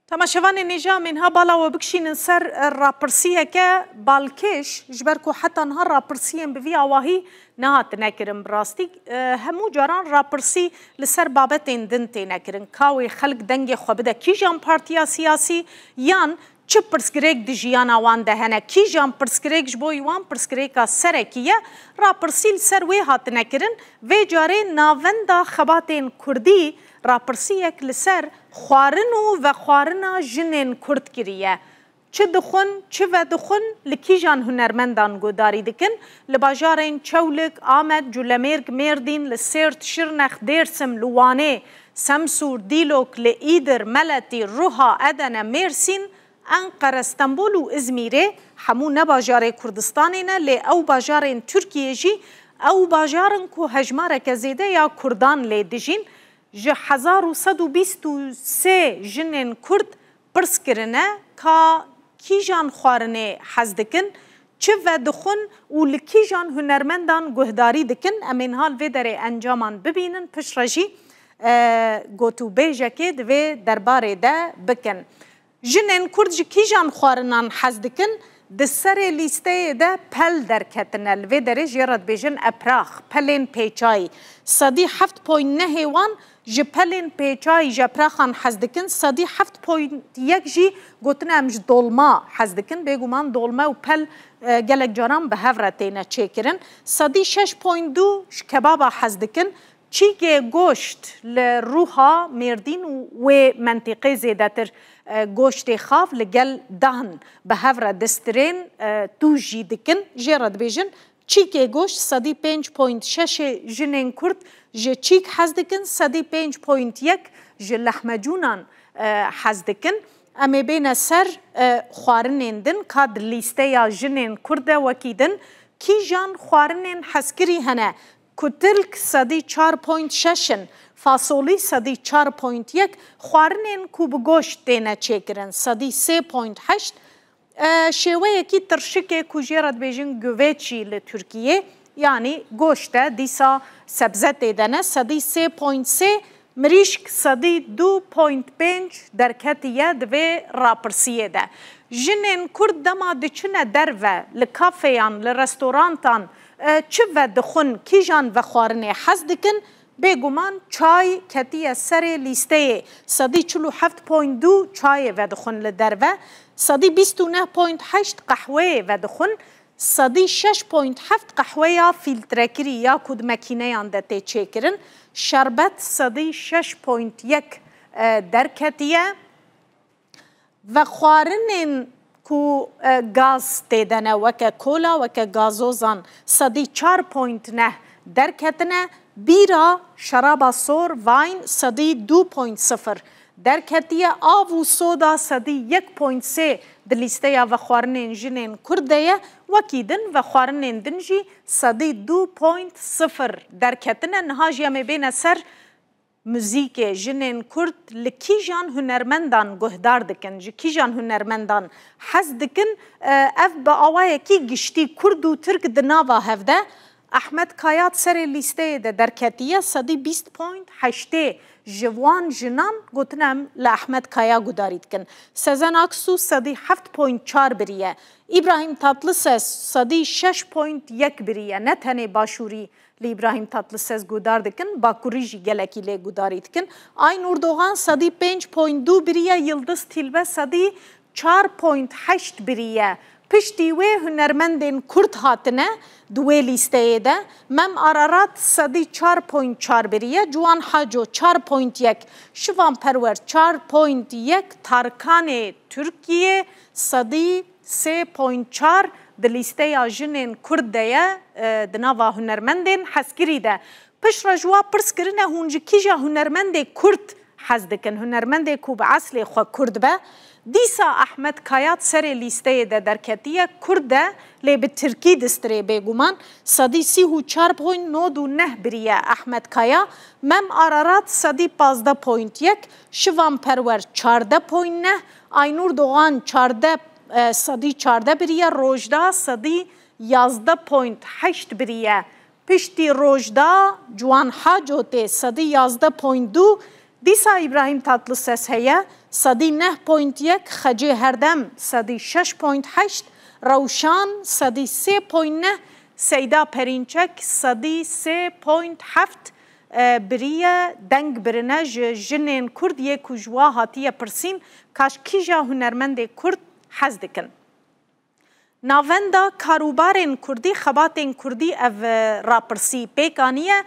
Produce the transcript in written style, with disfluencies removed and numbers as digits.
تماشاوان نجا منها بالا وبكشين سر رابرسية كبالكش جبركو حتى نهار رابرسية بفي عواهي نهات ناكرن براستي همو جاران رابرسي لسر بابتين دنتي ناكرن كاوي خلق دنگي خوابده كي جان بارتيا سياسي يان چه پرسکریک دیجیانا وان دهنه کی جان پرسکریک جبوی وان پرسکریکا سرکیه را پرسیل سر وی هات نکرن و جاره ناوندا خباتین کردی را پرسیک لسر خوارنو و خوارنا جنین کرد کریه چه دخون چه و دخون لکی جان هنرمندان گوداری دکن لباجارین چولک آمد جولمرگ مردین لسرت شرنخ درسم لوانه سمسور دیلوک لئیدر ملتی روها ادن مرسین انقره استنبول و ازمیره همو نه باجار کردستانی نه لی او باجار ترکیه جی او باجارن کو هجماره که زیده یا کردان لی دجین جه 1123 جنین کرد پرس کرنه که کی جان خوارنه حز دکن چه و دخون و لکی جان هنرمندان گهداری دکن امین حال و در انجامان ببینن پش رجی گوتو بیجه که و درباره ده بکن جنین کرد جی کی جان خوارنان حز دکن ده سر لیسته ده پل درکتنل و در جیرد بیجن اپراخ پلین پیچای صدی 7.9 جی پلین پیچای جی اپراخان حز دکن صدی 7.1 جی گوتن امج دولما حز دکن بگومان دولما و پل گلک جاران به هورتینه چیکرن صدی 6.2 کبابا حز دکن چیگه گوشت لروها مردین و منطقه زیده تر گوشت خاف لگل دهن به هفره دسترین تو جی دکن جرد بیجن چیگه گوشت صدی 5.6 جنین کرد جه چیک حز دکن صدی 5.1 جه لحمه جونان حز دکن امی بین سر خوارنین دن کاد لیسته یا جنین کرده وکیدن کی جان خوارنین حسکری هنه کتلک صدی 4.6 فاصولی صدی 4.1 خوارنین کو بگوشت دینه چیکرن صدی 3.8 شوه یکی ترشک کجیرد بیجن گویچی لترکیه یعنی گوشت دیسا سبزت دیدنه صدی 3.3 مریشک صدی 2.5 درکتیه دوی راپرسیه ده جنین کرد دما دچنه دروه لکافیان لرستورانتان چه و دخون کی جان و خوارنه حز دکن بگومان چای کتی سر لیسته صدی 47.2 چای و دخون لدروه صدی 29.8 قهوه و دخون صدی 6.7 قهوه یا فیلترکری یا کد مکینه یانده تی چیکرن شربت صدی 6.1 درکتیه و خوارنه کو گاز تیدنه وکه کولا وکه گازوزان صدی 4.9 درکتنه بیرا شرابا سور واین صدی 2.0 درکتیه آب و سودا صدی 1.3 دلیسته یا و خوارنین جنین کرده وکیدن و خوارنین دنجی صدی 2.0 درکتنه نهاجی امی بین سر موزیک جنین کرد لکی جان هنرمندان گهدار دکن کی جان هنرمندان حز دکن اف با آوائه کی گشتی کرد و ترک دناوا هفده احمد کایات سر لیسته ده درکتیه صدی 20.8 جوان جنان گوتنم لأحمد کایا گدارید کن سزن اکسو صدی 7.4 بریه ابراهیم تاتلسس صدی 6.1 بریه نه تنه باشوری لی ابراهیم تاتلسس گدار دکن باکوریجی گلکی لی گدارید کن آین اردوغان صدی 5.2 بریه یلدز تیلبه صدی 4.8 بریه پشتی و هنرمندین کرد هاتنه دوی لیسته ده مم آرارات صدی 4.4 بریه جوان حاجو 4.1 شوان پرور 4.1 تارکان ترکیه صدی 3.4 ده لیسته یا جنین کرد ده دناوا هنرمندین حسکری ده پش رجوا پرس کرنه هونجی کیجا هنرمند کرد حز دکن هنرمند کو به اصل خو کرد به دیسا احمد کایات سر لیسته ده درکتیه کرده لی به ترکی دستره بگومان صدی 34.99 بریه احمد کایا مم آرارات صدی 15.1 شوان پرور 14.9 اینور دوغان 14 صدی 14 بریه روجدا صدی 11.8 بریه پشتی روجدا جوان حاجوته صدی 11.2 دیسا ابراهیم تاتلسس هیا صدی 9.1 خجی هردم صدی 6.8 روشان صدی 3.9 سیدا پرینچک صدی 3.7 بریه دنگ برنه جنین کرد یک کجوا هاتیه پرسین کاش کیجا هنرمند کرد حز دکن. ناوندا کاروبارین کردی خباتین کردی او راپرسی پیکانیه